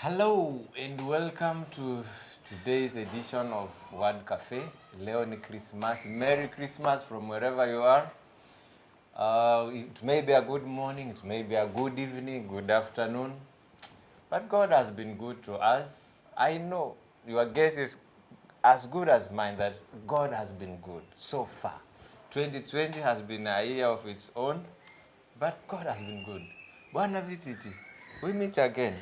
Hello and welcome to today's edition of Word Cafe. Leo ni Christmas. Merry Christmas from wherever you are. It may be a good morning, it may be a good evening, good afternoon. But God has been good to us. I know your guess is as good as mine that God has been good so far. 2020 has been a year of its own, but God has been good. Bwana Vititi, we meet again.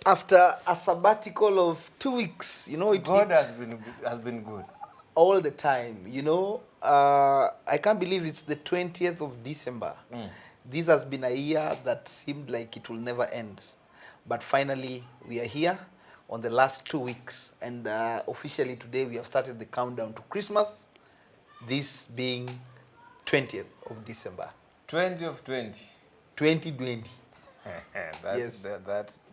After a sabbatical of 2 weeks, God has been good all the time. I can't believe it's the 20th of December. This has been a year that seemed like it will never end, but finally we are here on the last 2 weeks, and officially today we have started the countdown to Christmas, this being 20th of December 20 of 20. 2020. Yes.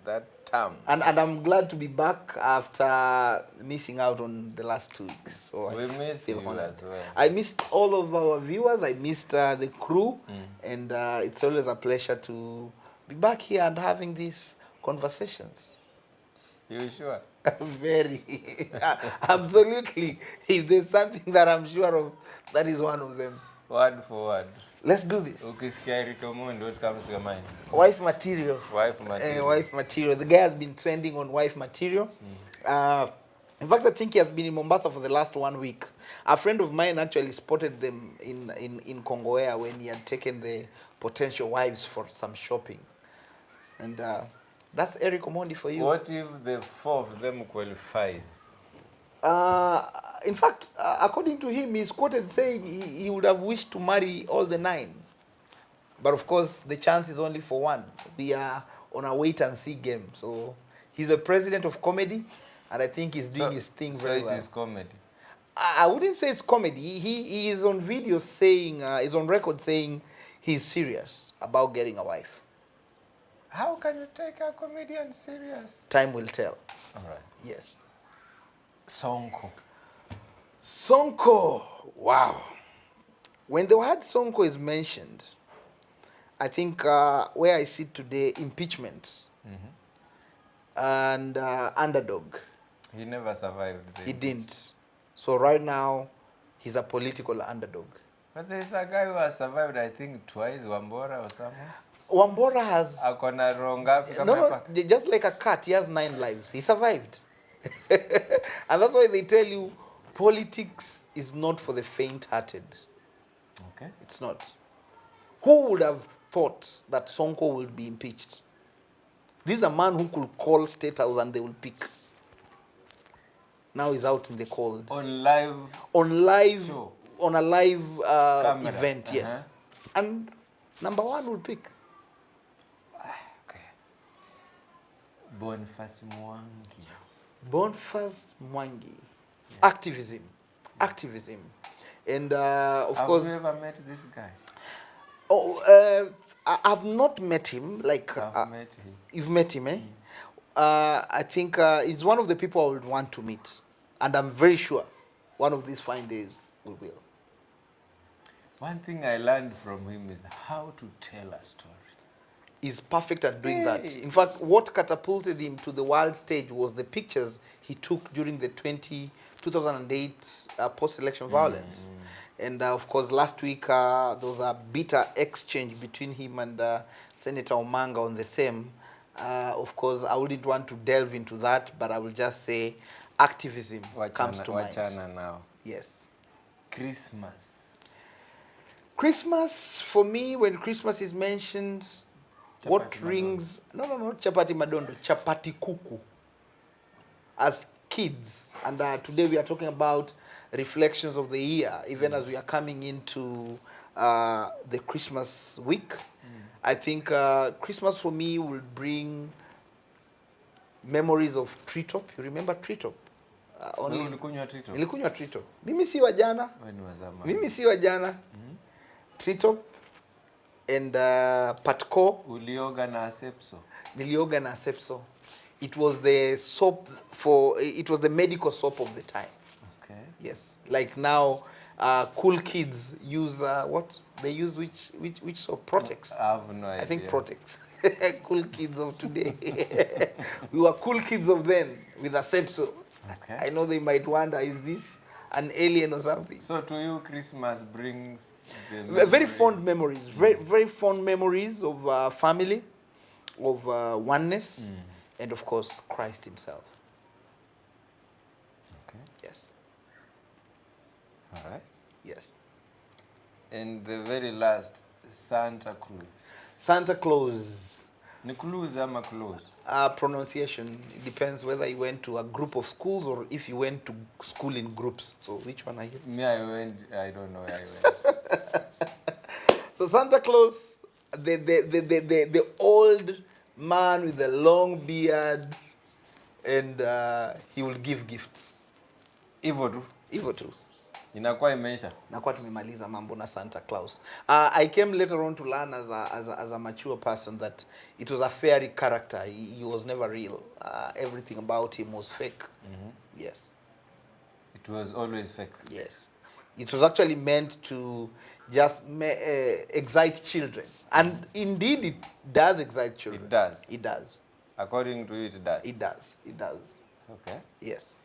That term. And I'm glad to be back after missing out on the last 2 weeks. So we missed you as well. I missed all of our viewers. I missed the crew. And it's always a pleasure to be back here and having these conversations. You sure? Very. Absolutely. If there's something that I'm sure of, that is one of them. Word for word. Let's do this. Ukisikia Eric Omondi, what comes to your mind? Wife material. Wife material. Wife material. The guy has been trending on wife material. In fact, I think he has been in Mombasa for the last 1 week. A friend of mine actually spotted them in Kongowea when he had taken the potential wives for some shopping. And that's Eric Omondi for you. What if the 4 of them qualifies? In fact, according to him, he's quoted saying he would have wished to marry all the 9. But of course, the chance is only for one. We are on a wait-and-see game. So he's the president of comedy, and I think he's doing his thing very well. So it is comedy? I wouldn't say it's comedy. He is on video saying, he's on record saying he's serious about getting a wife. How can you take a comedian serious? Time will tell. All right. Yes. Sonko. Sonko. Wow. When the word Sonko is mentioned, I think where I sit today, impeachment and underdog. He never survived. He didn't. So right now, he's a political underdog. But there's a guy who has survived, I think, twice, Wambora or something. Wambora has... Akona ronga. No, just like a cat, he has 9 lives. He survived. And that's why they tell you, politics is not for the faint-hearted. Okay. It's not. Who would have thought that Sonko would be impeached? This is a man who could call State House and they will pick. Now he's out in the cold. On live show. On a live event, yes. And number 1 will pick. Okay. Boniface Mwangi. Boniface Mwangi. Yeah. Activism. And of course... Have you ever met this guy? Oh, I've not met him. I've met him. You've met him, eh? I think he's one of the people I would want to meet. And I'm very sure one of these fine days we will. One thing I learned from him is how to tell a story. He's perfect at doing that. In fact, what catapulted him to the world stage was the pictures he took during the 2008 post-election violence. And of course, last week, there was a bitter exchange between him and Senator Omanga on the same. Of course, I wouldn't want to delve into that, but I will just say activism comes to mind. Wachana now. Yes. Christmas, for me, when Christmas is mentioned, chapati what rings... Madondo. No, chapati madondo. Chapati kuku. As kids, and today we are talking about reflections of the year, even as we are coming into the Christmas week. I think Christmas for me will bring memories of treetop. You remember treetop? Nilikunywa treetop. Mimi si wa jana. Treetop and patco. Ulioga na asepso. Nilioga na asepso. It was the soap it was the medical soap of the time. Okay. Yes. Like now, cool kids use what they use, which soap? Protex. I have no idea. I think Protex. Cool kids of today. We were cool kids of then with a sepso. Okay. I know they might wonder, is this an alien or something? So to you, Christmas brings the Very memories. fond memories, very fond memories of family, of oneness, and of course Christ himself. Okay. Yes, All right. yes. And the very last, Santa Claus. Santa Claus. Ni Claus ama Claus? Pronunciation, it depends whether you went to a group of schools or if you went to school in groups. So which one are you? Me, I don't know where I went. So Santa Claus, the old man with the long beard, and he will give gifts. Hivyo tu. Hivyo tu. Inakuwa imeisha. Nakuwa tumemaliza mambo na Santa Claus. I came later on to learn as a mature person that it was a fairy character. He was never real. Everything about him was fake. Yes. It was always fake. Yes. It was actually meant to just excite children. And indeed it does excite children. It does. It does. According to you, it does. It does. It does. Okay. Yes.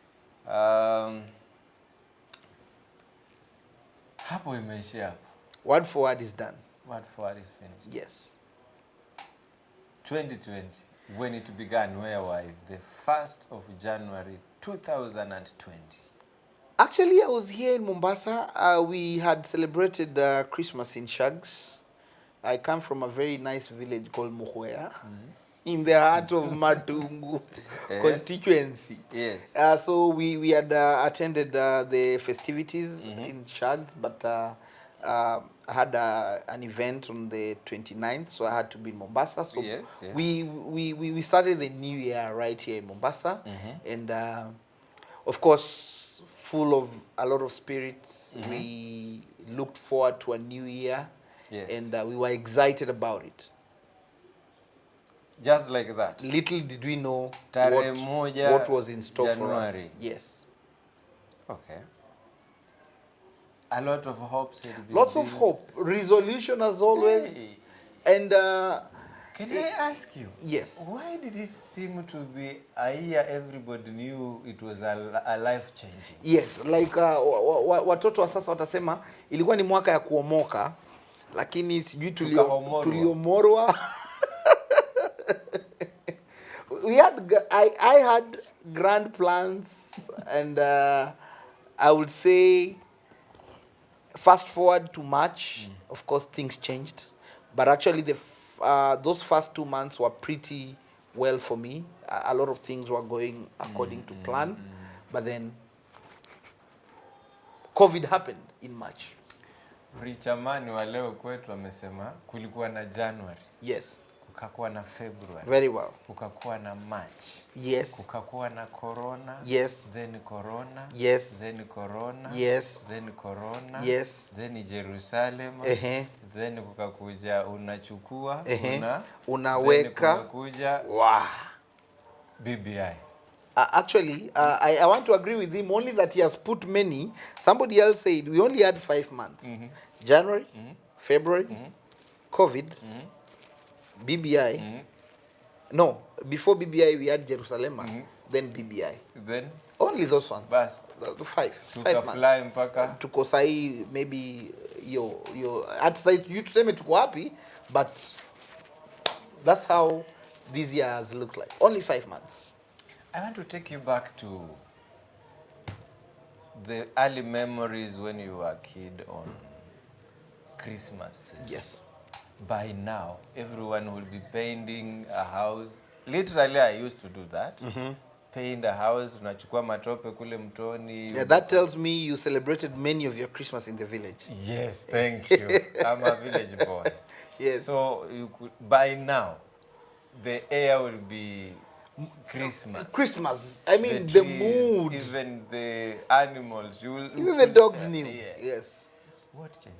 Hapo imeishia hapo. Word for word is done. Word for word is finished. Yes. 2020, when it began, where were you? The 1st of January 2020. Actually, I was here in Mombasa. We had celebrated Christmas in Shags. I come from a very nice village called Muhwea, in the heart of Matungu constituency. Yes. So we had attended the festivities in Shags, but I had an event on the 29th, so I had to be in Mombasa. So Yes, yes. we started the new year right here in Mombasa, and of course, full of a lot of spirits. We looked forward to a new year, Yes. and we were excited about it. Just like that. Little did we know Tarehe moja what was in store for us. January. Yes. Okay. A lot of hopes. had been Lots of built. hope. Resolution as always. Hey. And Can I ask you? yes. Why did it seem to be a year everybody knew it was a life changing? Yes, like watoto wa sasa watasema ilikuwa ni mwaka ya kuomoka, lakini sijui tuliomorwa. I had grand plans, and I would say fast forward to March, of course things changed, but actually those first 2 months were pretty well for me. A lot of things were going according to plan, but then COVID happened in March. Richamani wa leo kwetu amesema kulikuwa na January, Yes, kukakuwa na February, very well. kukakuwa na March, Yes, kukakuwa na corona, yes, then corona, yes, then corona, yes, then corona, yes, then Jerusalem, then kukakuja unachukua, unaweka, then kukakuja wow. BBI. Actually, I want to agree with him, only that he has put many. Somebody else said we only had 5 months. January, February, COVID, BBI. No, before BBI we had Jerusalem, then BBI. Then Only those ones. bas The 5 months. tukafly mpaka Tuko sahi maybe at site you tuseme tuko happy, but that's how these years look like. Only 5 months. I want to take you back to the early memories when you were a kid on Christmas. Yes. By now, everyone will be painting a house. Literally, I used to do that. Paint a house, unachukua matope kule mtoni. Yeah, that tells me you celebrated many of your Christmas in the village. Yes, thank you. I'm a village boy. Yes. So you could, by now, the air will be Christmas. Christmas. I mean, The the trees, mood. even the animals. Even the dogs knew. Yes. Yes. What changed?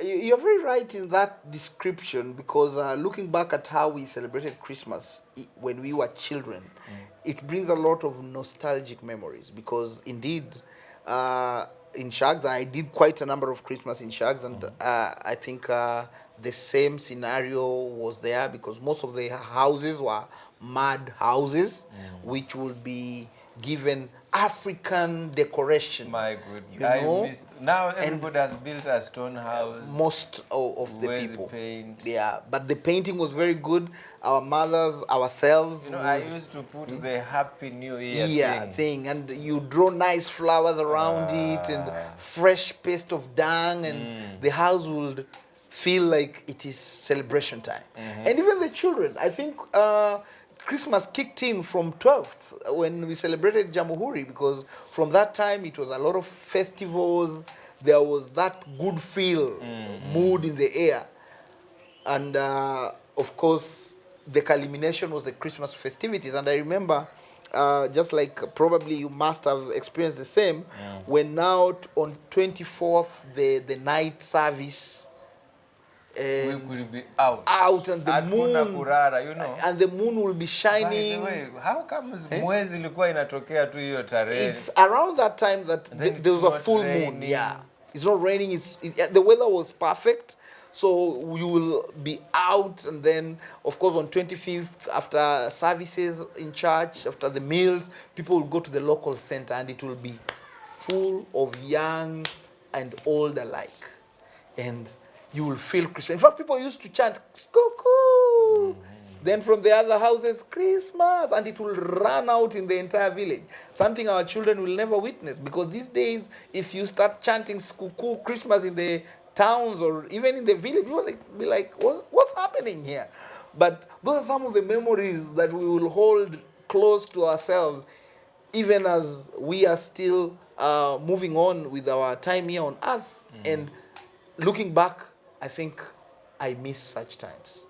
You're very right in that description, because looking back at how we celebrated Christmas when we were children, it brings a lot of nostalgic memories, because indeed in Shags. I did quite a number of Christmas in Shags, and I think the same scenario was there because most of the houses were mud houses, which would be given African decoration. My good, You I know, missed. Now everybody has built a stone house. most of the Where's people. the paint? Yeah, but the painting was very good. Our mothers, ourselves. You know, I would- used to put the Happy New Year yeah, thing. and you draw nice flowers around it and fresh paste of dung, and the house would feel like it is celebration time. And even the children, I think Christmas kicked in from 12th when we celebrated Jamhuri, because from that time it was a lot of festivals. There was that good feel, mood in the air. And of course, the culmination was the Christmas festivities. And I remember, just like probably you must have experienced the same, when now on 24th, the night service, We could be out. out and the Hakuna moon, kurara, you know. and the moon will be By the shining. way, how comes mwezi ilikuwa inatokea tu hiyo tarehe? It's around that time that then there it's was a not full moon. raining. Yeah, it's not raining. The weather was perfect, so you will be out, and then of course on 25th after services in church, after the meals, people will go to the local center, and it will be full of young and old alike, and you will feel Christmas. In fact, people used to chant "Cuckoo." Then from the other houses, Christmas, and it will run out in the entire village. Something our children will never witness, because these days, if you start chanting "Cuckoo" Christmas in the towns or even in the village, people will be like, what's happening here? But those are some of the memories that we will hold close to ourselves, even as we are still moving on with our time here on earth. And looking back, I think I miss such times.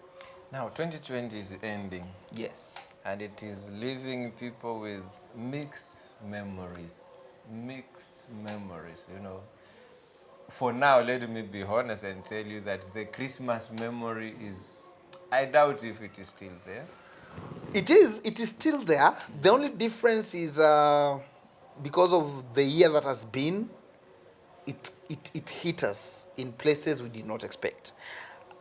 Now 2020 is ending, Yes. and it is leaving people with mixed memories. Mixed memories, you know. For now, let me be honest and tell you that the Christmas memory is, I doubt if it is still there. It is still there. The only difference is because of the year that has been, it hit us in places we did not expect.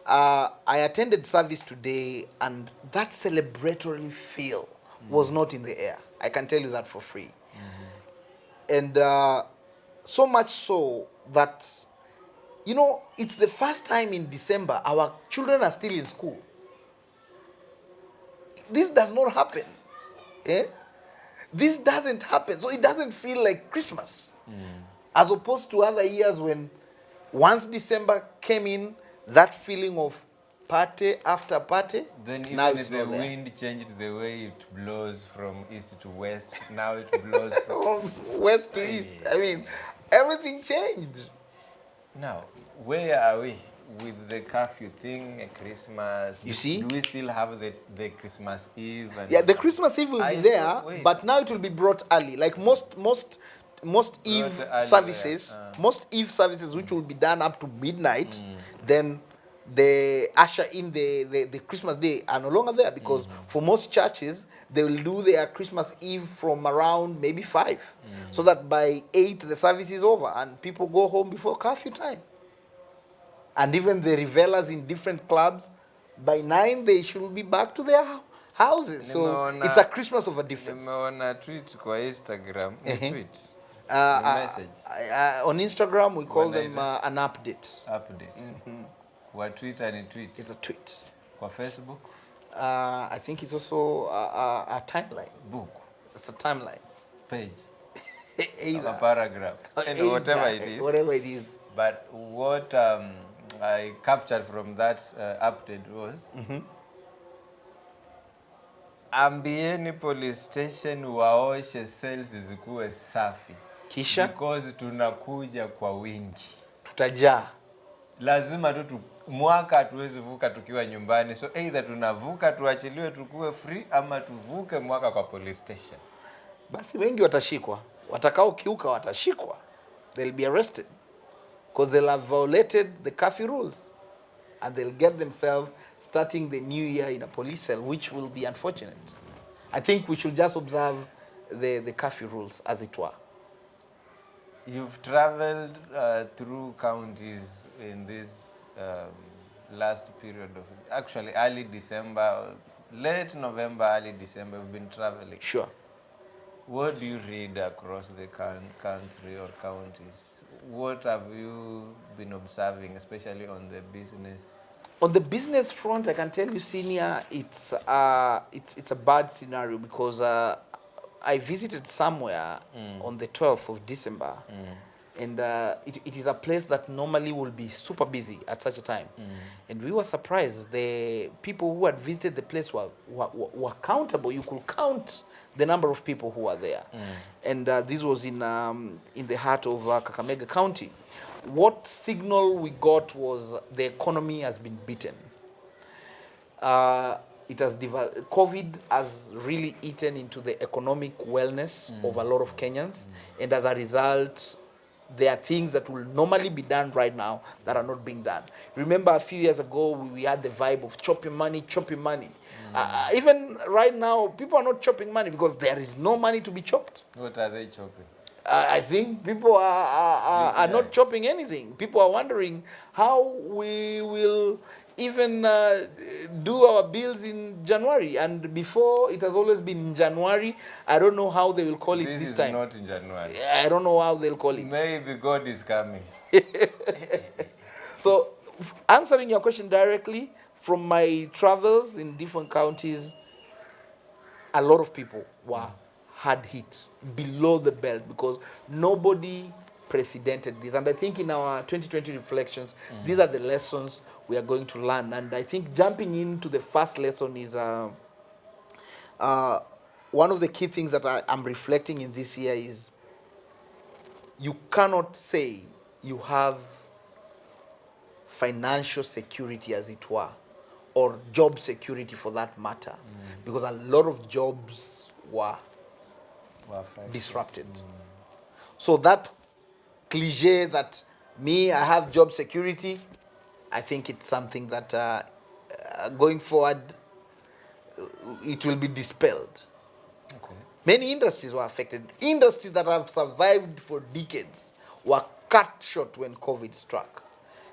I attended service today, and that celebratory feel was not in the air. I can tell you that for free. And so much so that, you know, it's the first time in December our children are still in school. This does not happen. Eh? This doesn't happen. So it doesn't feel like Christmas. As opposed to other years when once December came in, that feeling of party after party, Then now even it's if the not there. wind changed the way it blows from east to west, now it blows from... From west to east. I mean, everything changed. Now, where are we with the curfew thing, Christmas? You see? Do we still have the Christmas Eve? And Yeah, the Christmas Eve will I be see- there, wait. but now it will be brought early. Like most Eve early, services, yeah. most Eve services which will be done up to midnight, then they usher in the Christmas day are no longer there, because for most churches they will do their Christmas Eve from around maybe 5, so that by 8 the service is over and people go home before curfew time. And even the revelers in different clubs, by 9 they should be back to their houses. So Nimeona- it's a Christmas of a difference. Nimeona tweet kwa Instagram, ni tweet, message, On Instagram we call them Wanaita- an update. update. Kwa Twitter ni tweet. It's a tweet. Kwa Facebook, I think it's also a timeline. book, It's a timeline. page, a Either. paragraph, and whatever it is. Whatever it is. But what I captured from that update was, ambieni police station waoshe cells zikuwe safi, Kisha because tunakuja kwa wingi. tutajaa. Lazima tu mwaka hatuwezi vuka tukiwa nyumbani, so either tunavuka tuachiliwe tukuwe free, ama tuvuke mwaka kwa police station. Basi wengi watashikwa. Watakao kiuka watashikwa. They'll be arrested, because they'll have violated the curfew rules, and they'll get themselves starting the new year in a police cell, which will be unfortunate. I think we should just observe the curfew rules as it were. You've traveled through counties in this last period of, actually early December, late November, early December, you've been traveling. Sure. What do you read across the country or counties? What have you been observing, especially on the business? On the business front, I can tell you, senior, it's a bad scenario because I visited somewhere on the 12th of December, and it is a place that normally will be super busy at such a time. And we were surprised. The people who had visited the place were countable. You could count the number of people who were there. And this was in the heart of Kakamega County. What signal we got was the economy has been beaten. COVID has really eaten into the economic wellness of a lot of Kenyans, and as a result, there are things that will normally be done right now that are not being done. Remember, a few years ago, we had the vibe of chopping money, chopping money. Even right now, people are not chopping money because there is no money to be chopped. What are they chopping? I think people are not chopping anything. People are wondering how we will even do our bills in January. And before, it has always been in January. I don't know how they will call it this time. This is not in January. I don't know how they'll call it. Maybe God is coming. So, answering your question directly, from my travels in different counties, a lot of people were hard hit, below the belt, because nobody precedented this. And I think in our 2020 reflections, these are the lessons we are going to learn. And I think jumping into the first lesson is one of the key things that I'm reflecting in this year is you cannot say you have financial security, as it were, or job security for that matter, because a lot of jobs were disrupted. So that cliche that I have job security, I think it's something that going forward, it will be dispelled. Okay. Many industries were affected. Industries that have survived for decades were cut short when COVID struck.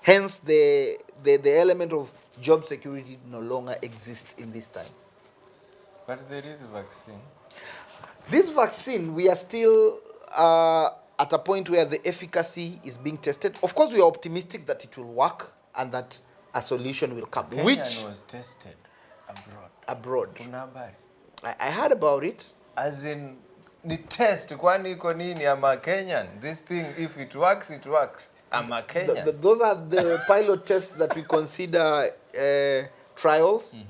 Hence, the element of job security no longer exists in this time. But there is a vaccine. This vaccine, we are still at a point where the efficacy is being tested. Of course, we are optimistic that it will work and that a solution will come. Kenyan Which was tested abroad. Abroad. Kuna habari? I heard about it. As in, ni test, kwani iko nini? I'm a Kenyan. This thing, if it works, it works. I'm a Kenyan. Those are the pilot tests that we consider trials.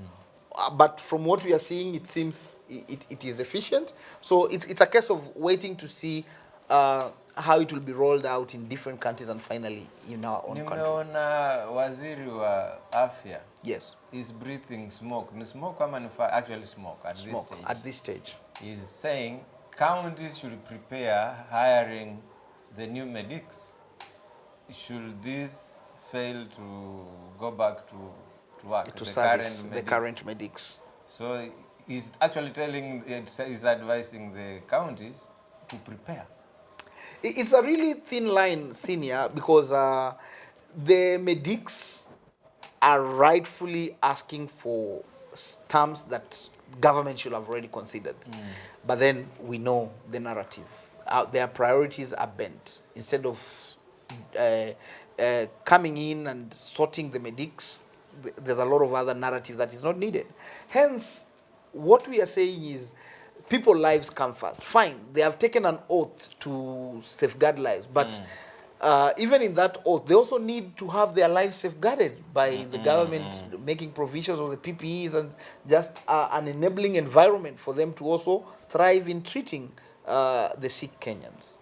But from what we are seeing, it seems it is efficient. So it's a case of waiting to see how it will be rolled out in different countries and finally in our own country. Nimeona waziri wa afya. Yes. Is breathing smoke. Ni smoke ama ni actually smoke at this stage. At this stage. He's saying counties should prepare hiring the new medics. Should this fail to go back to work, To service the current medics. So he's actually he's advising the counties to prepare. It's a really thin line, senior, because the medics are rightfully asking for terms that government should have already considered. But then we know the narrative. Their priorities are bent. Instead of coming in and sorting the medics, there's a lot of other narrative that is not needed. Hence, what we are saying is people's lives come first. Fine, they have taken an oath to safeguard lives, but even in that oath, they also need to have their lives safeguarded by the government making provisions of the PPEs and just an enabling environment for them to also thrive in treating the sick Kenyans.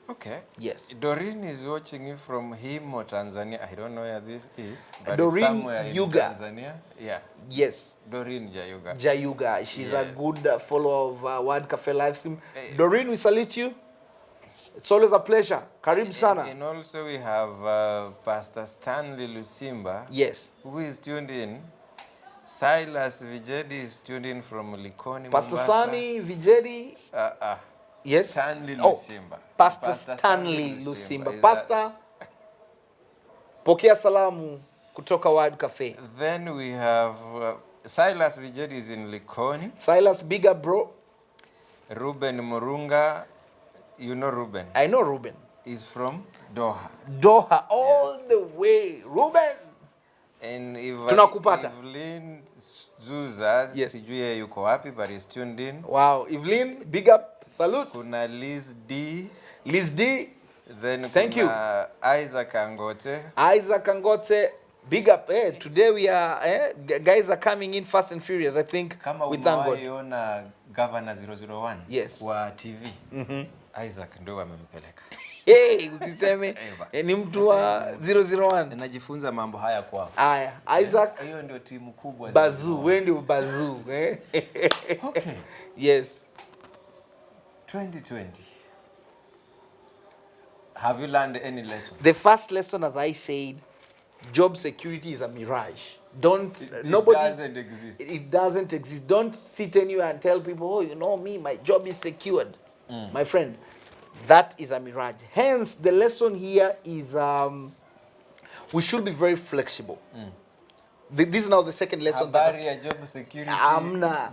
Okay. Yes. Doreen is watching you from Himo, Tanzania. I don't know where this is, but Doreen it's somewhere Yuga. in Tanzania. Yeah. Yes. Doreen Jayuga. Jayuga. She's a good follower of Word Cafe live stream. Doreen, we salute you. It's always a pleasure. Karibu sana. And also we have Pastor Stanley Lusimba. Yes. Who is tuned in. Silas Vijedi is tuned in from Likoni, Pastor Mombasa. Sani Vijedi. Yes. Stanley Oh, Lusimba. Pastor Stanley Lusimba. Pastor, pokea salamu kutoka Word Cafe. Then we have Silas Vijeti is in Likoni. Silas, big up, bro. Ruben Murunga, you know Ruben? I know Ruben. He's from Doha. Doha, all the way. Ruben. And Tunakupata. Evelyn Zuza, Yes. sijui yuko wapi, but he's tuned in. Wow, Evelyn, big up, salute. Kuna Liz D. Liz D, Then thank you. Isaac Angote. Isaac Angote, big up. Hey, today we are, guys are coming in fast and furious, I think. Kama we thank God. umewaiona Governor 001 Yes. wa TV. Isaac ndo amempeleka. Hey, usiseme ni mtu wa 001. Najifunza mambo haya kwao. Aya, Isaac. Hiyo ndio timu kubwa. Bazoo, wewe ndio Bazoo, eh? Okay. Yes. 2020. Have you learned any lesson? The first lesson, as I said, job security is a mirage. Don't It nobody doesn't exist. It doesn't exist. Don't sit anywhere and tell people, oh, you know me, my job is secured. My friend, that is a mirage. Hence, the lesson here is we should be very flexible. This is now the second lesson. Habari ya job security.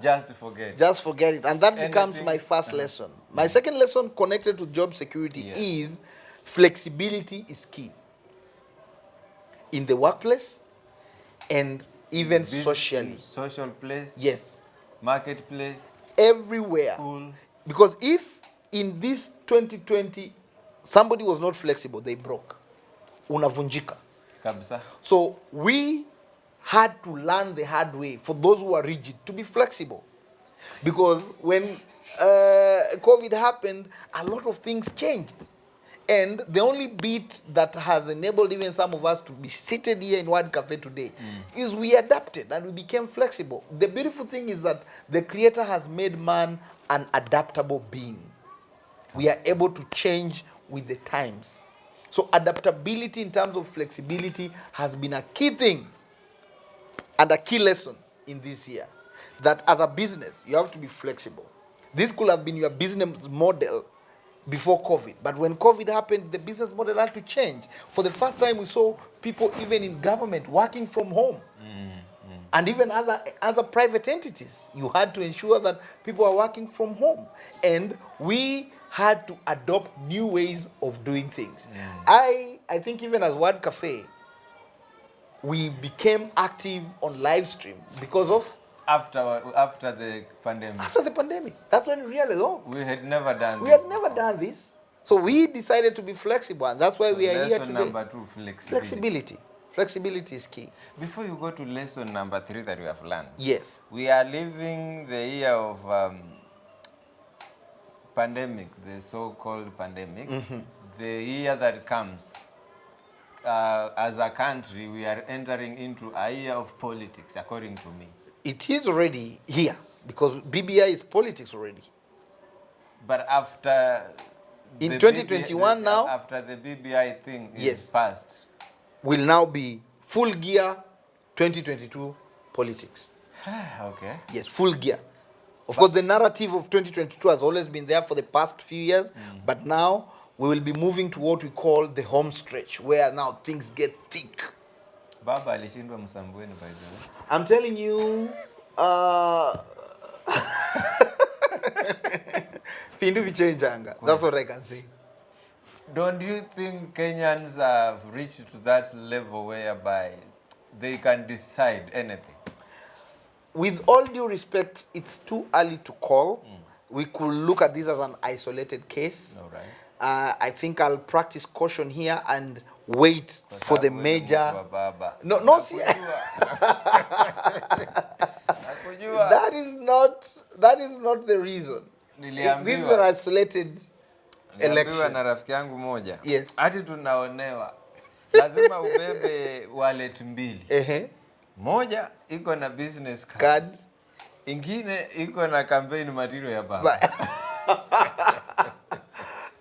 Just forget. Just forget it. And that becomes Anything. my first lesson. My second lesson connected to job security Yes. is flexibility is key. In the workplace and even socially. Social place. Yes. Marketplace. Everywhere. School. Because if in this 2020 somebody was not flexible, they broke. Unavunjika. Kabisa. So we had to learn the hard way for those who are rigid to be flexible. Because when COVID happened, a lot of things changed. And the only bit that has enabled even some of us to be seated here in Word Cafe today is we adapted and we became flexible. The beautiful thing is that the Creator has made man an adaptable being. We are able to change with the times. So adaptability in terms of flexibility has been a key thing and a key lesson in this year. That as a business, you have to be flexible. This could have been your business model before COVID. But when COVID happened, the business model had to change. For the first time, we saw people even in government working from home. And even other private entities. You had to ensure that people are working from home. And we had to adopt new ways of doing things. I think even as Word Cafe, we became active on live stream because of After the pandemic. after the pandemic. That's when we realized, oh, We had never done we this. had never done this. So we decided to be flexible, and that's why we are here Lesson today. number 2, flexibility. Flexibility. Flexibility is key. Before you go to lesson number 3 that we have learned. Yes. We are living the year of pandemic, the so-called pandemic. The year that comes. As a country, we are entering into a year of politics, according to me. It is already here because BBI is politics already. But after In the 2021 BBI, now? after the BBI thing is Yes. passed, Will now be full gear 2022 politics. okay. Yes, full gear. Of course, the narrative of 2022 has always been there for the past few years, but now we will be moving to what we call the home stretch, where now things get thick. Baba alishindwa Msambweni, by the way. I'm telling you, Pindu vichenjanga. That's what I can say. Don't you think Kenyans have reached to that level whereby they can decide anything? With all due respect, it's too early to call. We could look at this as an isolated case. All right. I think I'll practice caution here and wait for the major. No, see, Nakujua. that is not the reason. This is an isolated Niliambiwa election. na rafiki yangu moja. Yes. Hadi tunaonewa. Lazima ubebe wallet mbili. Moja iko na business cards. Ingine iko na campaign material ya baba.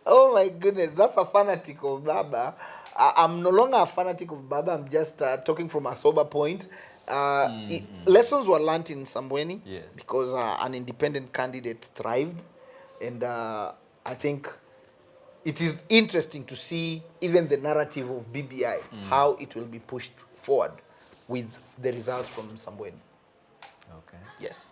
Oh my goodness, that's a fanatic of Baba. I'm no longer a fanatic of Baba. I'm just talking from a sober point. Lessons were learned in Sambweni Yes. because an independent candidate thrived. And I think it is interesting to see even the narrative of BBI, how it will be pushed forward with the results from Msambweni. Okay. Yes.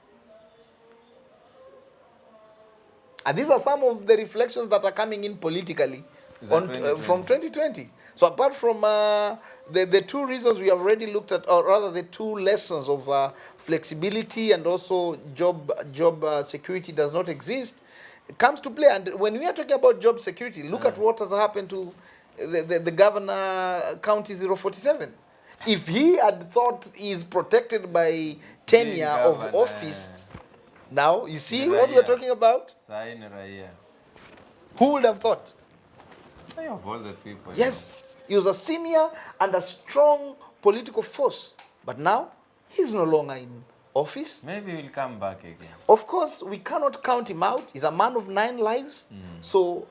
And these are some of the reflections that are coming in politically Is that on, 2020? from 2020. So apart from the two reasons we already looked at, or rather the two lessons of flexibility and also job security does not exist, it comes to play. And when we are talking about job security, look at what has happened to the governor, County 047. If he had thought he is protected by tenure of governor, office, now you see Ni what we're raia. talking about? Sahi ni raia. Who would have thought? Of all the people. Yes, he was a senior and a strong political force. But now, he's no longer in office. Maybe he'll come back again. Of course, we cannot count him out. He's a man of 9 lives. So,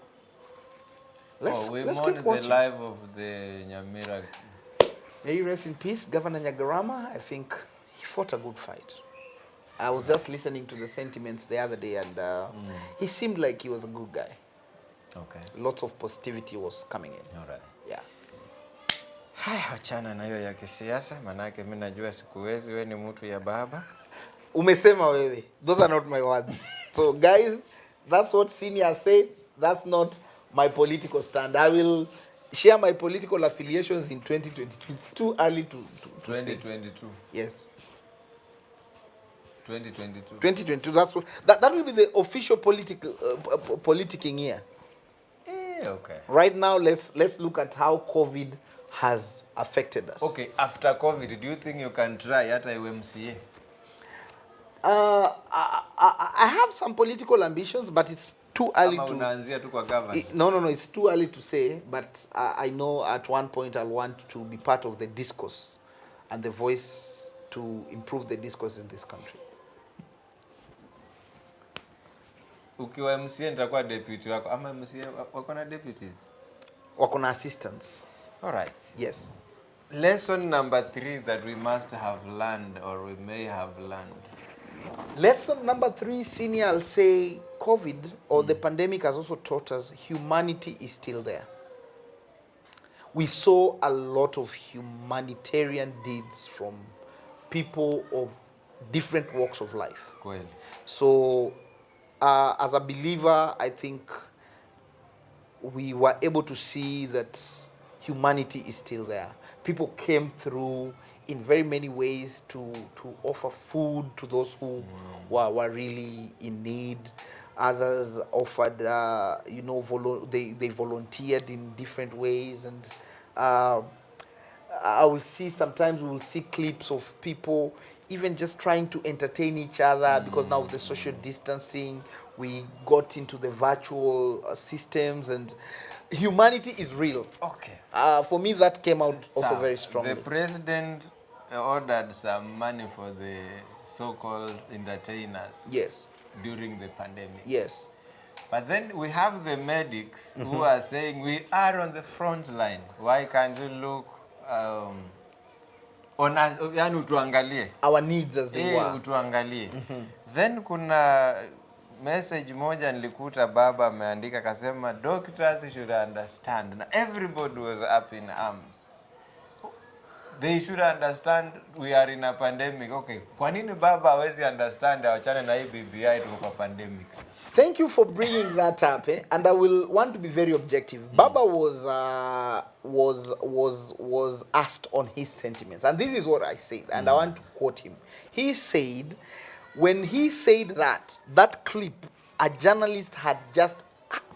let's we keep mourn the watching. life of the Nyamira. May he rest in peace, Governor Nyagarama. I think he fought a good fight. I was just listening to the sentiments the other day, and he seemed like he was a good guy. Okay. Lots of positivity was coming in. All right. Yeah. Haya, wachana na hiyo ya kisiasa, manake mimi najua sikuwezi, wewe ni mtu ya baba. Umesema wewe. Those are not my words. So guys, that's what seniors say. That's not my political stand. I will share my political affiliations in 2022. It's too early to say. 2022. Yes. 2022. 2022. That's what, that will be the official political politicking year. Okay. Right now, let's look at how COVID has affected us. Okay, after COVID, do you think you can try at UMCA? I have some political ambitions, but it's too early Ama to. unaanzia tu kwa government? No, it's too early to say. But I know at one point I'll want to be part of the discourse and the voice to improve the discourse in this country. Ukiwa MCA nitakuwa deputy wako, ama MCA wako na deputies? Wako na assistants. All right. Yes. Lesson number 3 that we must have learned, or we may have learned. Lesson number 3, senior, I'll say COVID or the pandemic has also taught us humanity is still there. We saw a lot of humanitarian deeds from people of different walks of life. Kweli. So, as a believer, I think we were able to see that humanity is still there. People came through in very many ways to offer food to those who were really in need. Others offered, they volunteered in different ways. And I will see, sometimes we will see clips of people even just trying to entertain each other, because now with the social distancing, we got into the virtual systems, and humanity is real. Okay. For me, that came out also Sir, very strongly. The president ordered some money for the so-called entertainers. Yes. During the pandemic. Yes. But then we have the medics who are saying we are on the front line. Why can't you look on us, yani utuangalie. Our needs as they were. Utuangalie. Then kuna message moja nilikuta baba ameandika akasema doctors should understand. Na everybody was up in arms. They should understand we are in a pandemic. Okay. Kwa nini baba hawezi understand awachane na hii BBI tuko kwa pandemic? Thank you for bringing that up, and I will want to be very objective. Baba was asked on his sentiments, and this is what I said, and I want to quote him. He said, when he said that clip, a journalist had just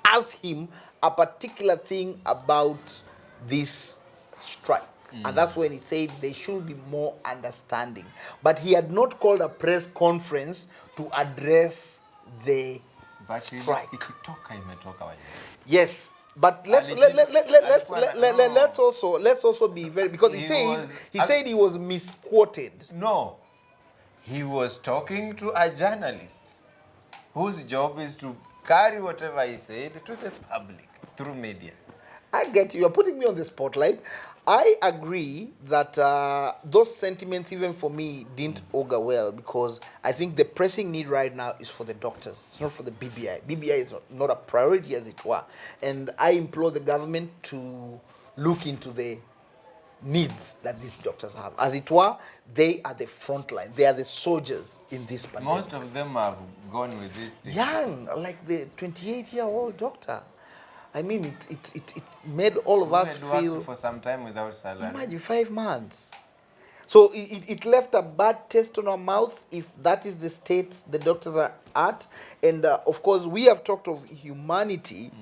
asked him a particular thing about this strike. And that's when he said there should be more understanding. But he had not called a press conference to address the strike. Yes, but let's also be very, because he said he was misquoted. No, he was talking to a journalist whose job is to carry whatever he said to the public through media. I get you. You're putting me on the spotlight. I agree that those sentiments, even for me, didn't augur well, because I think the pressing need right now is for the doctors. It's not for the BBI. BBI is not a priority, as it were. And I implore the government to look into the needs that these doctors have. As it were, they are the front line. They are the soldiers in this pandemic. Most of them have gone with this thing. Young, like the 28-year-old doctor. I mean, it made all of us Had worked feel... for some time without salary. Imagine 5 months. So it left a bad taste on our mouth, if that is the state the doctors are at. And of course, we have talked of humanity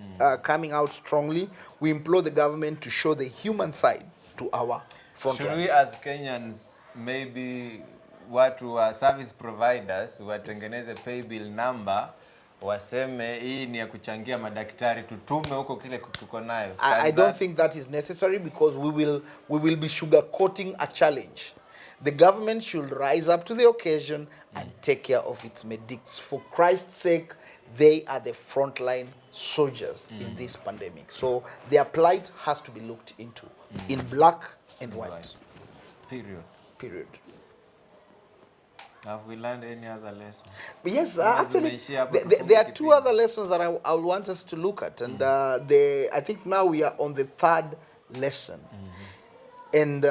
coming out strongly. We implore the government to show the human side to our front Should line. we, as Kenyans, maybe watu wa service providers watengeneze pay bill number, waseme hii ni ya kuchangia madaktari, tutume huko kile tuko nayo? I don't think that is necessary, because we will be sugarcoating a challenge. The government should rise up to the occasion and take care of its medics. For Christ's sake, they are the frontline soldiers in this pandemic. So their plight has to be looked into in black and white. Period. Period. Have we learned any other lesson? But yes, Kama actually, zimeishia hapo there are tufunge 2 kipindi. other lessons that I want us to look at. And I think now we are on the 3rd lesson. And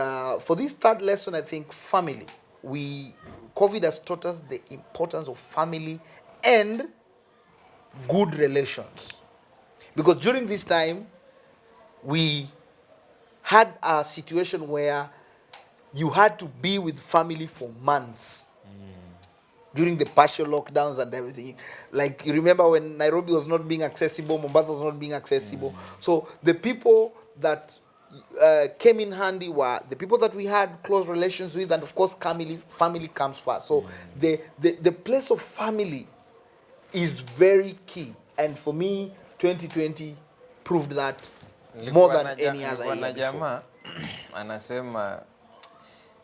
for this 3rd lesson, I think family. COVID has taught us the importance of family and good relations. Because during this time, we had a situation where you had to be with family for months. During the partial lockdowns and everything. Like, you remember when Nairobi was not being accessible, Mombasa was not being accessible. So the people that came in handy were the people that we had close relations with, and of course family comes first. So the place of family is very key. And for me, 2020 proved that more than any other year before. Jamaa anasema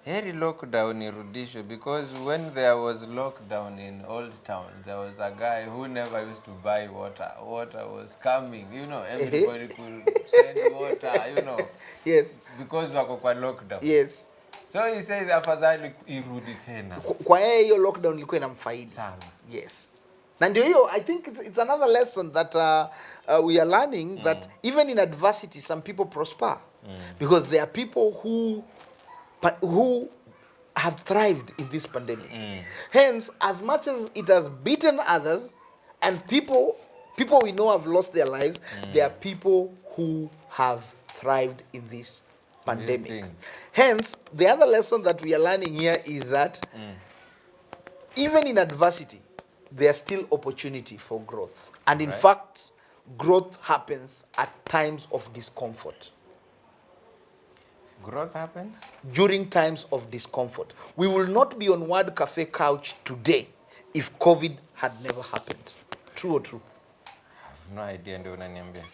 heri lockdown irudishwe, because when there was lockdown in Old Town, there was a guy who never used to buy water. Water was coming, everybody could send water, Yes. because wako kwa lockdown. Yes. So he says afadhali irudi tena. Kwa yeye hiyo lockdown ilikuwa inamfaidi Sana. Yes. Na ndio hiyo, I think it's another lesson that we are learning, that even in adversity some people prosper, because there are people who have thrived in this pandemic. Hence, as much as it has beaten others, and people we know have lost their lives, there are people who have thrived in this pandemic. thing. Hence, the other lesson that we are learning here is that even in adversity, there's still opportunity for growth. And in fact, growth happens at times of discomfort. Growth happens? During times of discomfort. We will not be on Word Cafe couch today if COVID had never happened. True or true? I have no idea, ndio unaniambia.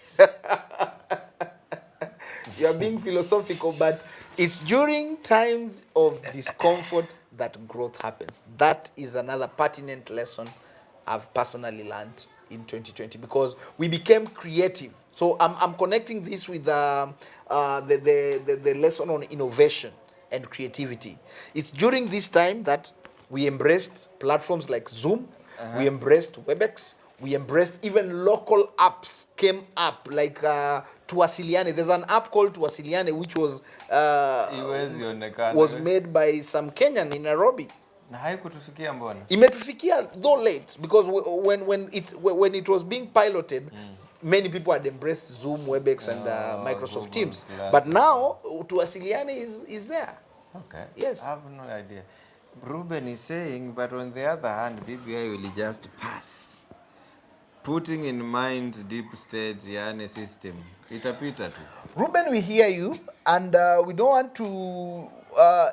You are being philosophical, but it's during times of discomfort that growth happens. That is another pertinent lesson I've personally learned in 2020, because we became creative. So I'm connecting this with the lesson on innovation and creativity. It's during this time that we embraced platforms like Zoom, we embraced WebEx, we embraced even local apps came up, like Tuwasiliane. There's an app called Tuwasiliane which was made by some Kenyan in Nairobi. Na haikutufikia mbona? Imetufikia, though late, because when it was being piloted, many people had embraced Zoom, WebEx, and Microsoft Google Teams. Plus. But now, Tuwasiliane is there. Okay. Yes. I have no idea. Ruben is saying, but on the other hand, BBI will just pass. Putting in mind deep state yani system. Itapita tu. Ruben, we hear you, and we don't want to...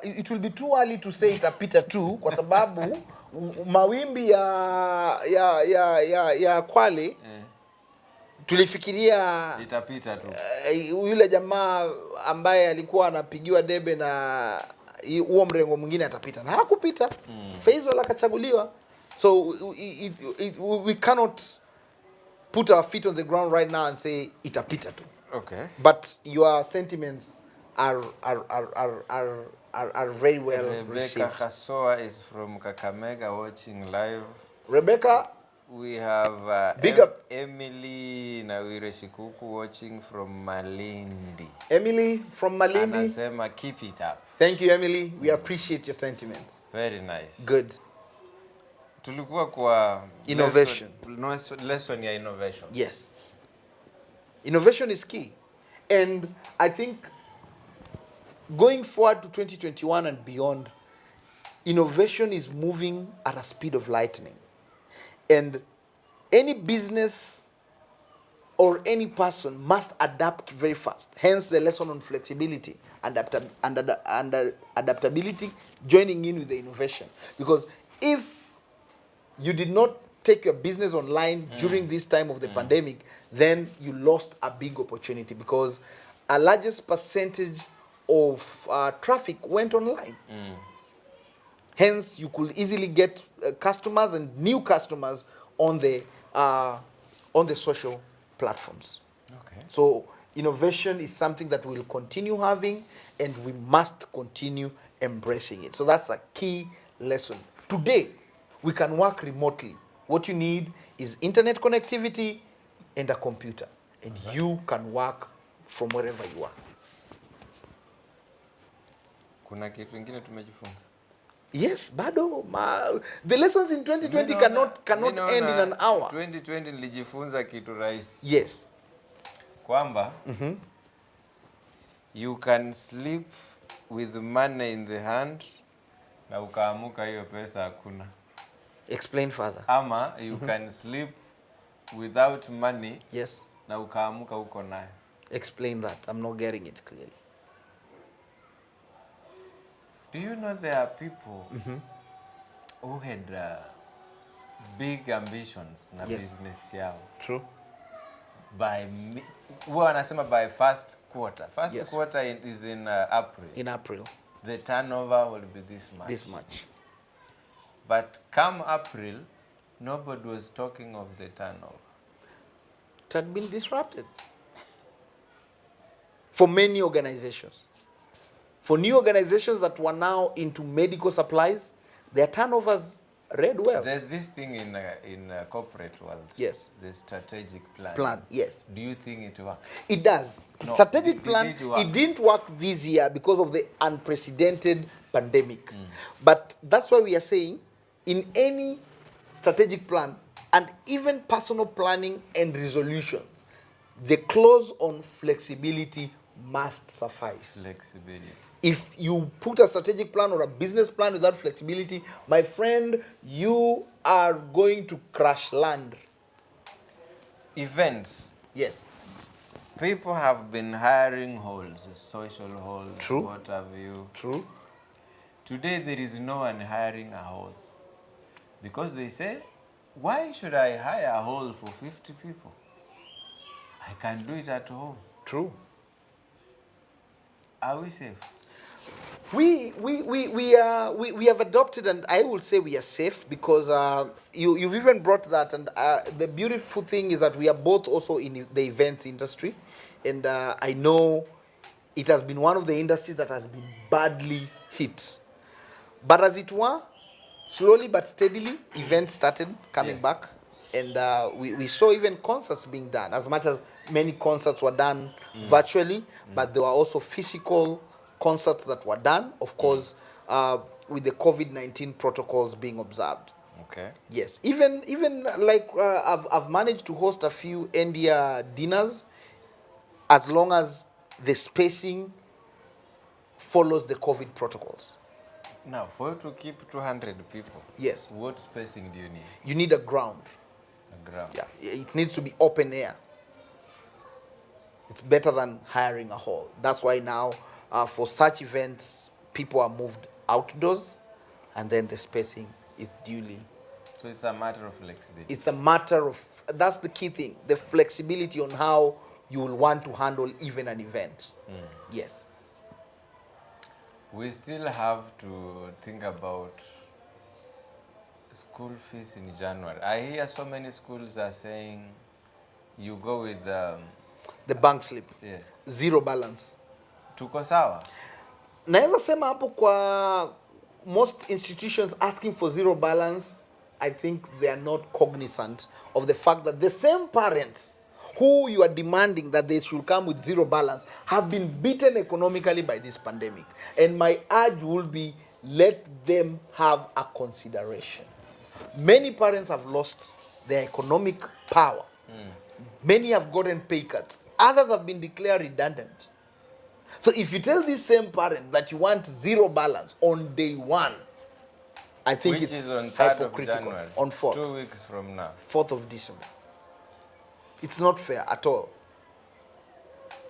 it will be too early to say itapita tu, kwa sababu mawimbi ya Kwale tulifikiria Itapita tu. Yule jamaa ambaye alikuwa anapigiwa debe na huo mrengo mwingine atapita, na hakupita. Faisal akachaguliwa. So we cannot put our feet on the ground right now and say itapita tu. Okay. But your sentiments are very well Rebecca received. Kasoa is from Kakamega watching live. Rebecca, We have big up. Emily Nawire Shikuku watching from Malindi. Emily from Malindi. Anasema keep it up. Thank you, Emily. We appreciate your sentiments. Very nice. Good. Tulikuwa kwa Innovation. Lesson ya innovation. Yes. Innovation is key. And I think going forward to 2021 and beyond, innovation is moving at a speed of lightning. And any business or any person must adapt very fast. Hence the lesson on flexibility and adaptability joining in with the innovation. Because if you did not take your business online during this time of the pandemic, then you lost a big opportunity, because a largest percentage of traffic went online. Hence, you could easily get customers and new customers on the social platforms. Okay. So innovation is something that we'll continue having, and we must continue embracing it. So that's a key lesson. Today, we can work remotely. What you need is internet connectivity and a computer, and you can work from wherever you are. Kuna kitu kingine tumejifunza? Yes, bado the lessons in 2020 cannot end in an hour. 2020 nilijifunza kitu rahisi. Yes. Kwamba you can sleep with money in the hand na ukaamuka hiyo pesa hakuna. Explain further. Ama you can sleep without money. Yes. Na ukaamuka uko nayo. Explain that. I'm not getting it clearly. Do you know there are people who had big ambitions na business yao? True. Huwa wanasema by first quarter. Yes. Quarter is in April. In April. The turnover will be this much. This much. But come April, nobody was talking of the turnover. It had been disrupted. For many organizations. For new organizations that were now into medical supplies, their turnovers read well. There's this thing in corporate world. Yes. The strategic plan. Plan, yes. Do you think it works? It does. No, Strategic plan, it work. it didn't work this year because of the unprecedented pandemic. But that's why we are saying, in any strategic plan, and even personal planning and resolutions, the clause on flexibility must suffice. Flexibility. If you put a strategic plan or a business plan without flexibility, my friend, you are going to crash land. Events. Yes. People have been hiring halls, social halls, True. what have you. True. Today there is no one hiring a hall. Because they say, why should I hire a hall for 50 people? I can do it at home. True. Are we safe? We have adopted, and I will say we are safe, because you've even brought that, and the beautiful thing is that we are both also in the events industry, and I know it has been one of the industries that has been badly hit. But as it were, slowly but steadily, events started coming back, and we saw even concerts being done, as much as many concerts were done virtually, but there were also physical concerts that were done, of course, with the COVID-19 protocols being observed. Okay. Yes, even like I've managed to host a few India dinners, as long as the spacing follows the COVID protocols. Now, for you to keep 200 people, Yes, what spacing do you need? you need a ground. A ground. Yeah, it needs to be open air. It's better than hiring a hall. That's why now, for such events, people are moved outdoors, and then the spacing is duly. So it's a matter of flexibility. It's a matter of, that's the key thing, the flexibility on how you will want to handle even an event. Yes. We still have to think about school fees in January. I hear so many schools are saying you go with The bank slip, yes. zero balance. tuko sawa. Naweza sema hapo kwa most institutions asking for zero balance, I think they are not cognizant of the fact that the same parents who you are demanding that they should come with zero balance have been beaten economically by this pandemic. And my urge will be, let them have a consideration. Many parents have lost their economic power. Many have gotten pay cuts. Others have been declared redundant. So if you tell this same parent that you want zero balance on day one, I think Which it's is on 3rd of hypocritical. January, On 4th. 2 weeks from now. 4th of December. It's not fair at all.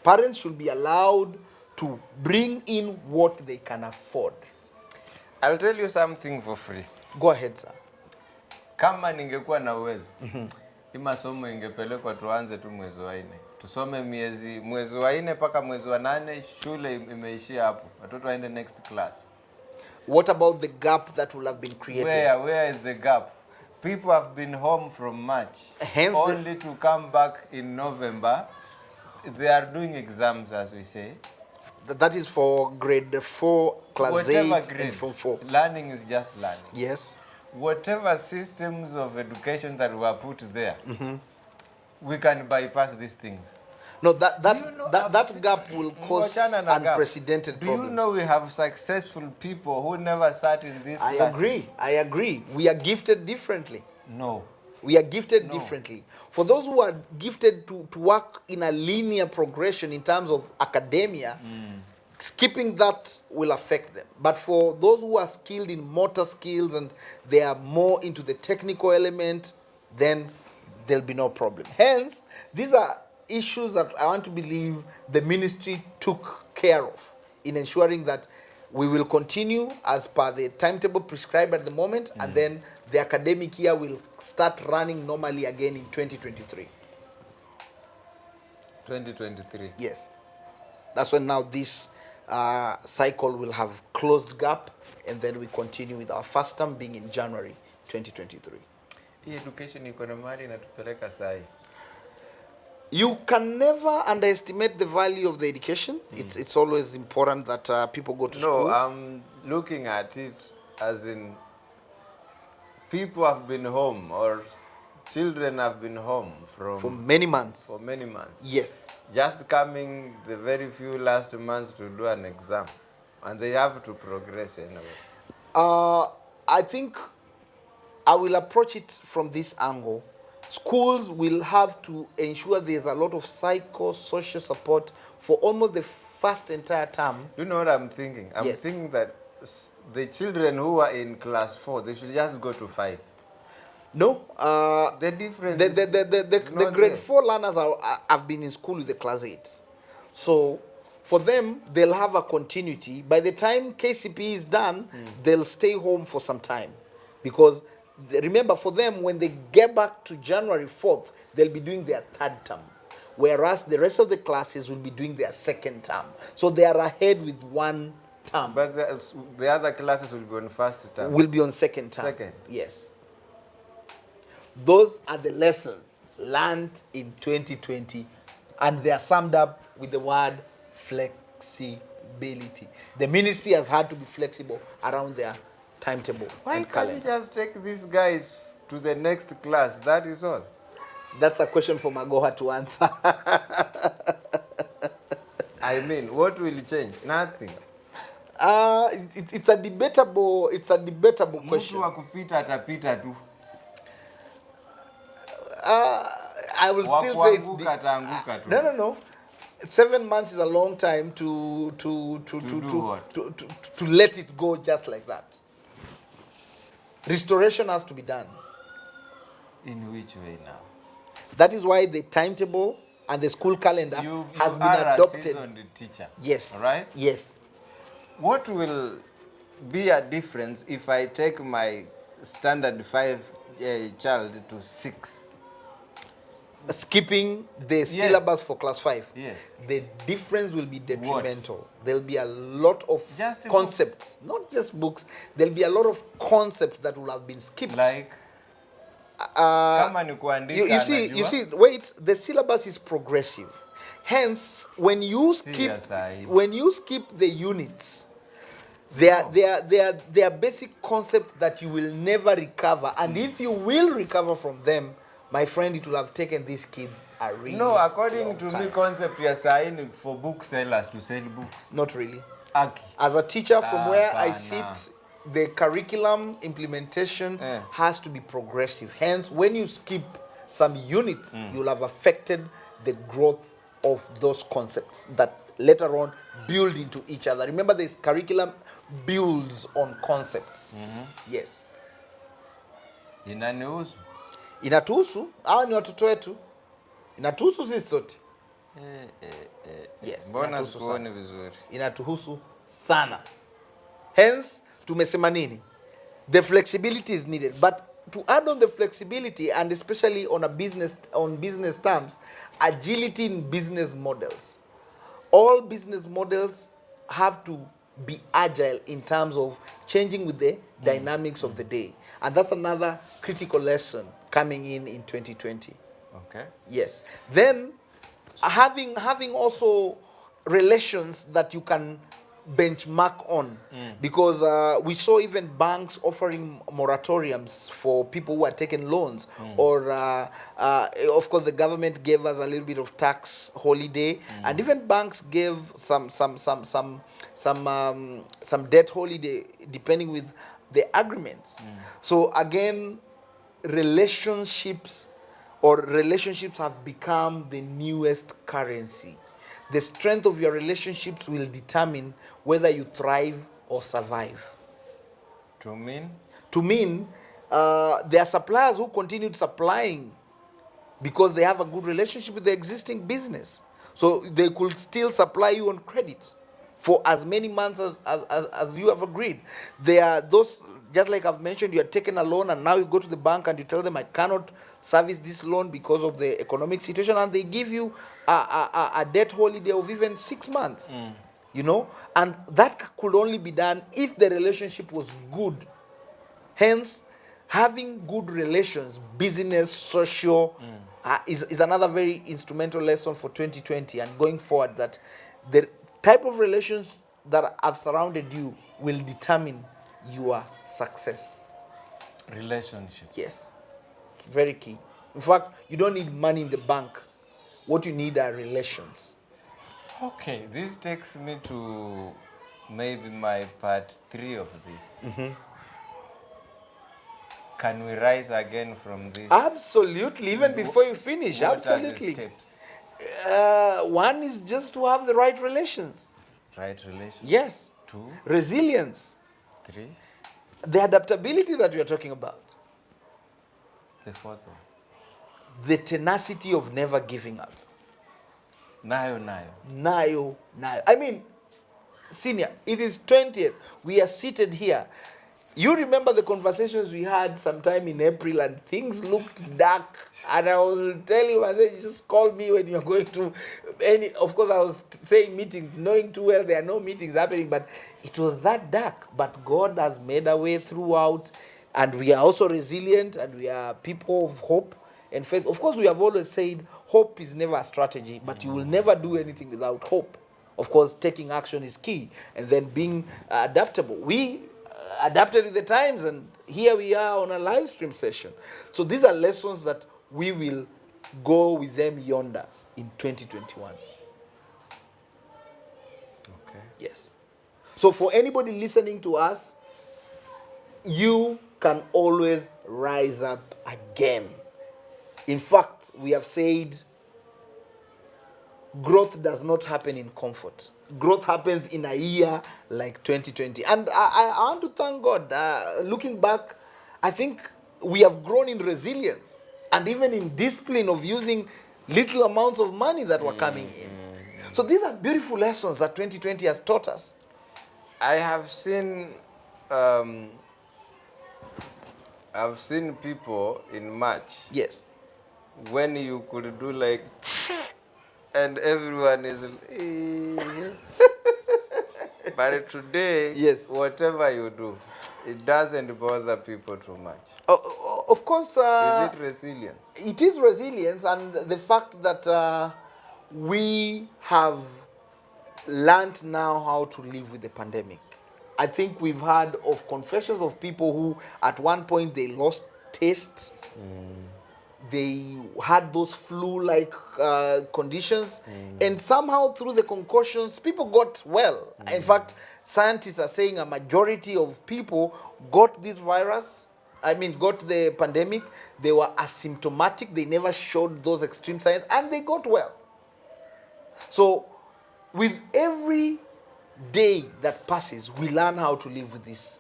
Parents should be allowed to bring in what they can afford. I'll tell you something for free. Go ahead, sir. Kama ningekuwa na uwezo, hii masomo ingepelekwa tuanze tu mwezi wa 4. Tusome mwezi wa 4 mpaka mwezi wa 8, shule imeishia hapo. Watoto waende next class. What about the gap that will have been created? Where is the gap? People have been home from March, Hence only to come back in November. They are doing exams, as we say. That is for grade 4, class Whatever 8, grade, and from 4. learning is just learning. Yes. Whatever systems of education that were put there, we can bypass these things. No, that You know, that gap will cause Wachana na gap. unprecedented Do problems. you know we have successful people who never sat in this I classes? agree. I agree. We are gifted differently. No. We are gifted No. differently. For those who are gifted to work in a linear progression in terms of academia, skipping that will affect them. But for those who are skilled in motor skills and they are more into the technical element, then there'll be no problem. Hence, these are issues that I want to believe the ministry took care of in ensuring that we will continue as per the timetable prescribed at the moment, and then the academic year will start running normally again in 2023. 2023. Yes. That's when now this cycle will have closed gap, and then we continue with our first term being in January 2023. Hii education iko na mahali inatupeleka sahi. You can never underestimate the value of the education. It's always important that people go to school. No, I'm looking at it as in people have been home, or children have been home For many months. for many months. Yes. Just coming the very few last months to do an exam, and they have to progress anyway. I think I will approach it from this angle. Schools will have to ensure there's a lot of psychosocial support for almost the first entire term. You know what I'm thinking? I'm Yes. thinking that the children who are in class 4, they should just go to 5. No, The difference the is not grade there. 4 learners have been in school with the class 8s. So for them, they'll have a continuity. By the time KCP is done, they'll stay home for some time. Because remember, for them, when they get back to January 4th, they'll be doing their 3rd term. Whereas the rest of the classes will be doing their 2nd term. So they are ahead with 1 term. But the other classes will be on first term. Will be on 2nd term. 2nd. Yes. Those are the lessons learned in 2020, and they are summed up with the word flexibility. The ministry has had to be flexible around their timetable Why and can't you calendar. just take these guys to the next class? That is all. That's a question for Magoha to answer. I mean, what will change? Nothing. It's a debatable question. Mtu wa kupita atapita tu. I will Wa still say it's kuanguka ataanguka tu. no. 7 months is a long time to do what? to let it go just like that. Restoration has to be done. In which way now? That is why the timetable and the school calendar You has been are adopted. a seasoned teacher. Yes. All right? Yes. What will be a difference if I take my standard 5 child to 6? Skipping the syllabus for class 5. Yes. The difference will be detrimental. There'll be a lot of Just concepts, not just books. There'll be a lot of concepts that will have been skipped. Like, kama ni kuandika You anajua. see, wait, the syllabus is progressive. Hence, when you Serious, aye. skip the units, they are basic concepts that you will never recover. And if you will recover from them, my friend, it will have taken these kids a really No, according long to time. me, concept you are saying for booksellers to sell books. Not really. Aki. As a teacher, from where I Hapana. sit, the curriculum implementation has to be progressive. Hence, when you skip some units, you'll have affected the growth of those concepts that later on build into each other. Remember, this curriculum builds on concepts. Yes. Inanihusu. Inatuhusu, hawa ni watoto wetu. Inatuhusu sisi sote. Yes. Mbona inatuhusu sikuoni sana. vizuri? Inatuhusu sana. Hence, tumesema nini? The flexibility is needed, but to add on the flexibility, and especially on business terms, agility in business models. All business models have to be agile in terms of changing with the dynamics of the day, and that's another critical lesson coming in 2020. Okay. Yes. Then having also relations that you can benchmark on, because we saw even banks offering moratoriums for people who are taking loans, or of course the government gave us a little bit of tax holiday, and even banks gave some debt holiday depending with the agreements. So again, relationships have become the newest currency. The strength of your relationships will determine whether you thrive or survive. To mean? To mean, there are suppliers who continued supplying because they have a good relationship with the existing business. So they could still supply you on credit for as many months as you have agreed. There are those, just like I've mentioned, you are taking a loan and now you go to the bank and you tell them, I cannot service this loan because of the economic situation, and they give you a debt holiday of even 6 months. You know, and that could only be done if the relationship was good. Hence, having good relations, business, social, is another very instrumental lesson for 2020 and going forward, that the type of relations that have surrounded you will determine your success. Relationship. Yes, it's very key. In fact, you don't need money in the bank. What you need are relations. Okay, this takes me to maybe my part 3 of this. Can we rise again from this? Absolutely, even before you finish, What absolutely. are the steps? One is just to have the right relations. Right relationship. Yes. 2, Resilience. 3, The adaptability that we are talking about. the 4th one. The tenacity of never giving up. Nayo. Nayo. I mean, senior, it is 20th. We are seated here. You remember the conversations we had sometime in April and things looked dark. And I will tell you, I said, just call me when you're going to any. Of course, I was saying meetings, knowing too well there are no meetings happening, but it was that dark. But God has made a way throughout, and we are also resilient, and we are people of hope and faith. Of course, we have always said hope is never a strategy, but you will never do anything without hope. Of course, taking action is key, and then being adaptable. We adapted with the times, and here we are on a live stream session. So these are lessons that we will go with them yonder in 2021. Okay. Yes. So for anybody listening to us, you can always rise up again. In fact, we have said growth does not happen in comfort. Growth happens in a year like 2020. And I want to thank God. Looking back, I think we have grown in resilience and even in discipline of using little amounts of money that were coming in. So these are beautiful lessons that 2020 has taught us. I have seen people in March Yes. when you could do like and everyone is but today, Yes. whatever you do, it doesn't bother people too much. Of course. Is it resilience? It is resilience, and the fact that we have learned now how to live with the pandemic. I think we've heard of confessions of people who at one point they lost taste. They had those flu-like conditions, and somehow through the concussions, people got well. In fact, scientists are saying a majority of people got this virus, got the pandemic. They were asymptomatic. They never showed those extreme signs, and they got well. So, with every day that passes, we learn how to live with this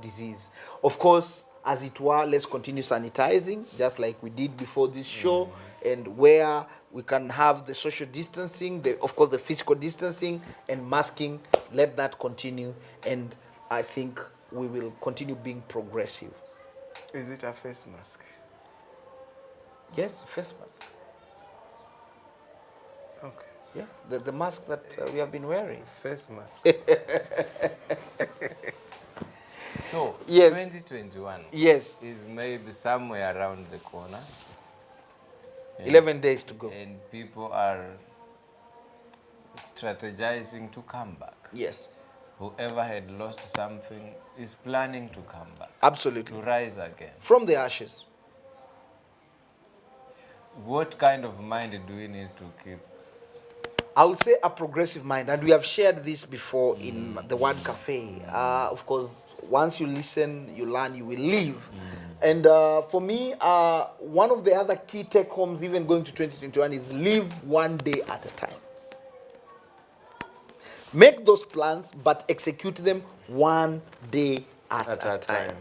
disease. Of course, as it were, let's continue sanitizing, just like we did before this show, and where we can have the social distancing, of course, the physical distancing and masking, let that continue, and I think we will continue being progressive. Is it a face mask? Yes, face mask. Okay. Yeah, the mask that we have been wearing. Face mask. So, Yes. 2021 Yes, is maybe somewhere around the corner. 11 days to go. And people are strategizing to come back. Yes, Whoever had lost something is planning to come back, absolutely. to rise again. From the ashes. What kind of mind do we need to keep? I would say a progressive mind, and we have shared this before in the Word Cafe. Of course, once you listen, you learn, you will live. And for me, one of the other key take homes, even going to 2021, is live one day at a time. Make those plans, but execute them one day at a time.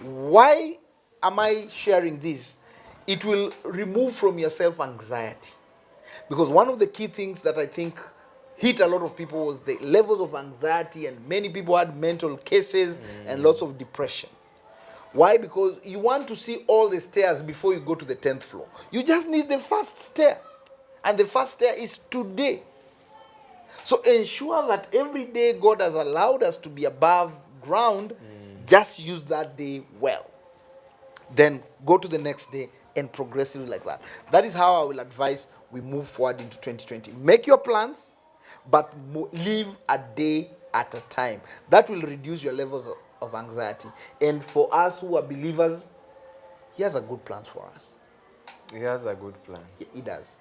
Why am I sharing this? It will remove from yourself anxiety. Because one of the key things that I think hit a lot of people was the levels of anxiety, and many people had mental cases and lots of depression. Why? Because you want to see all the stairs before you go to the 10th floor. You just need the first stair. And the first stair is today. So ensure that every day God has allowed us to be above ground, just use that day well. Then go to the next day and progressively like that. That is how I will advise we move forward into 2020. Make your plans, but live a day at a time. That will reduce your levels of anxiety. And for us who are believers, He has a good plan for us. He has a good plan. He does.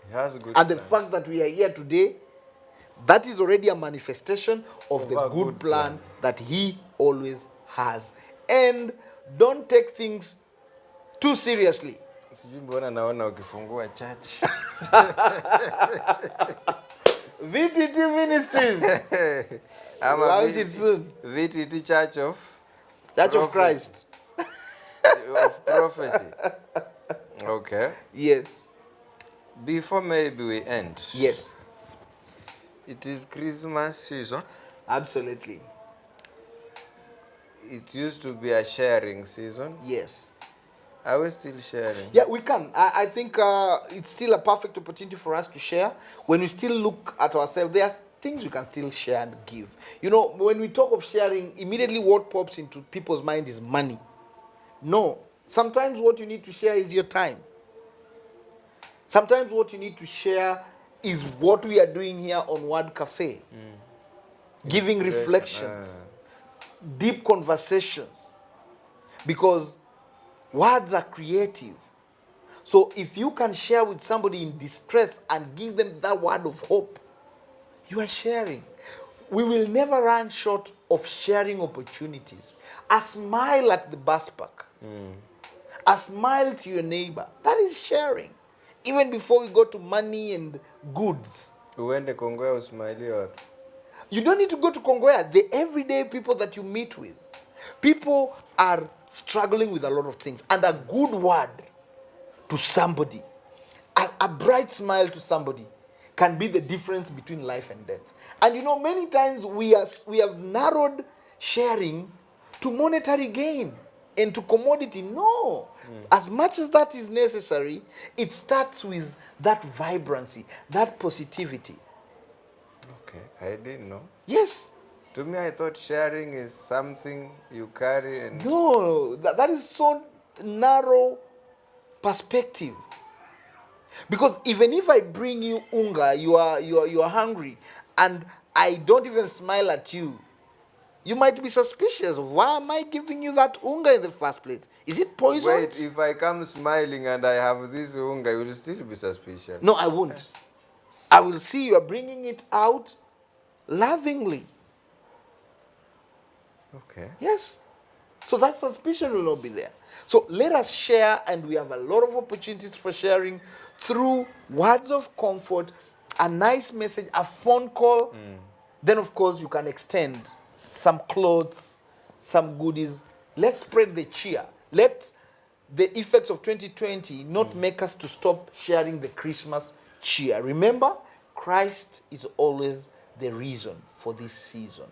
He has a good And plan. the fact that we are here today, that is already a manifestation of the a good good plan plan that He always has. And don't take things too seriously. Sijui mbona naona ukifungua church. VTT Ministries. Ama Launch it soon. VTT Church of Church of Christ. of Prophecy. Okay. Yes. Before maybe we end. Yes. It is Christmas season. Absolutely. It used to be a sharing season. Yes. Are we still sharing? Yeah, we can. I think it's still a perfect opportunity for us to share. When we still look at ourselves, there are things we can still share and give. You know, when we talk of sharing, immediately what pops into people's mind is money. No. Sometimes what you need to share is your time. Sometimes what you need to share is what we are doing here on Word Cafe. Giving reflections, deep conversations. Because words are creative. So if you can share with somebody in distress and give them that word of hope, you are sharing. We will never run short of sharing opportunities. A smile at the bus park. A smile to your neighbor. That is sharing. Even before we go to money and goods. Uende Kongowea usmailie watu. You don't need to go to Kongowea. The everyday people that you meet with. People are struggling with a lot of things. And a good word to somebody, a bright smile to somebody, can be the difference between life and death. And you know, many times we have narrowed sharing to monetary gain and to commodity. No. As much as that is necessary, it starts with that vibrancy, that positivity. Okay, I didn't know. Yes. To me, I thought sharing is something you carry and... No, that is so narrow perspective. Because even if I bring you unga, you are hungry, and I don't even smile at you, you might be suspicious of why am I giving you that unga in the first place? Is it poison? Wait, if I come smiling and I have this unga, you will still be suspicious. No, I won't. I will see you are bringing it out lovingly. Okay. Yes. So that suspicion will not be there. So let us share, and we have a lot of opportunities for sharing through words of comfort, a nice message, a phone call. Then, of course, you can extend some clothes, some goodies. Let's spread the cheer. Let the effects of 2020 not make us to stop sharing the Christmas cheer. Remember, Christ is always the reason for this season.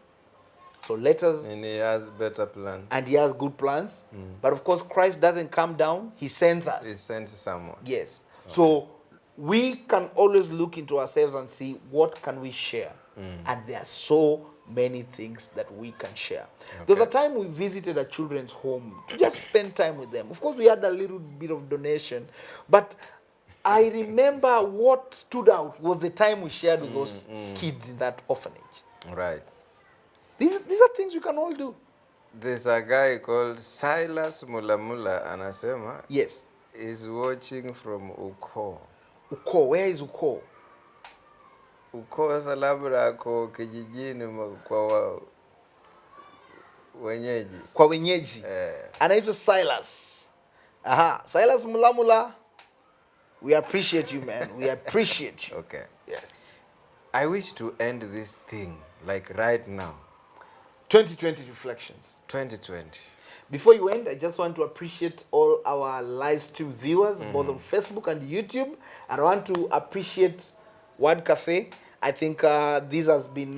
So let us, And he has better plans. and he has good plans. But of course, Christ doesn't come down, he sends us. He sends someone. Yes. So we can always look into ourselves and see what can we share. And there are so many things that we can share. There was a time we visited a children's home to just spend time with them. Of course, we had a little bit of donation, but I remember what stood out was the time we shared with those kids in that orphanage. Right. These are things we can all do. There's a guy called Silas Mulamula, anasema, Yes. is watching from Uko. Uko, where is Uko? Uko sasa labda ako kijijini kwa wenyeji. Kwa wenyeji. Anaitwa Silas. Aha, Silas Mulamula. We appreciate you, man. We appreciate you. Okay. Yes. I wish to end this thing like right now. 2020 reflections. 2020. Before you end, I just want to appreciate all our live stream viewers, both on Facebook and YouTube. And I want to appreciate Word Cafe. I think this has been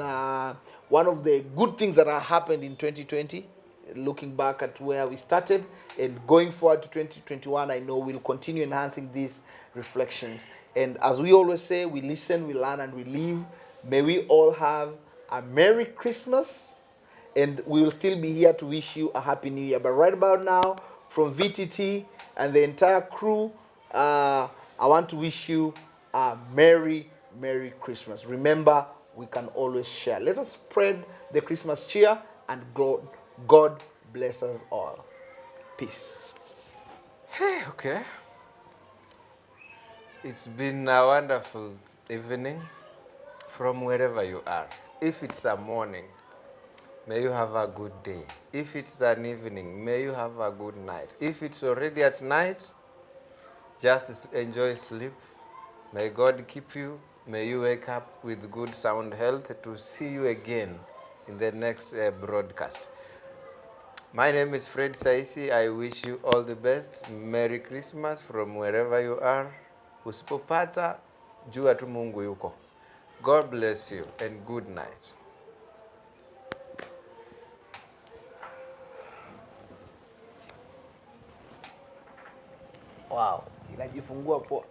one of the good things that have happened in 2020. Looking back at where we started and going forward to 2021, I know we'll continue enhancing these reflections. And as we always say, we listen, we learn, and we live. May we all have a Merry Christmas. And we will still be here to wish you a Happy New Year. But right about now, from VTT and the entire crew, I want to wish you a Merry, Merry Christmas. Remember, we can always share. Let us spread the Christmas cheer, and God bless us all. Peace. Hey, okay. It's been a wonderful evening from wherever you are. If it's a morning, may you have a good day. If it's an evening, may you have a good night. If it's already at night, just enjoy sleep. May God keep you. May you wake up with good sound health to see you again in the next broadcast. My name is Fred Saisi. I wish you all the best. Merry Christmas from wherever you are. Usipopata, jua tu Mungu yuko. God bless you and good night. Wow, inajifungua poa.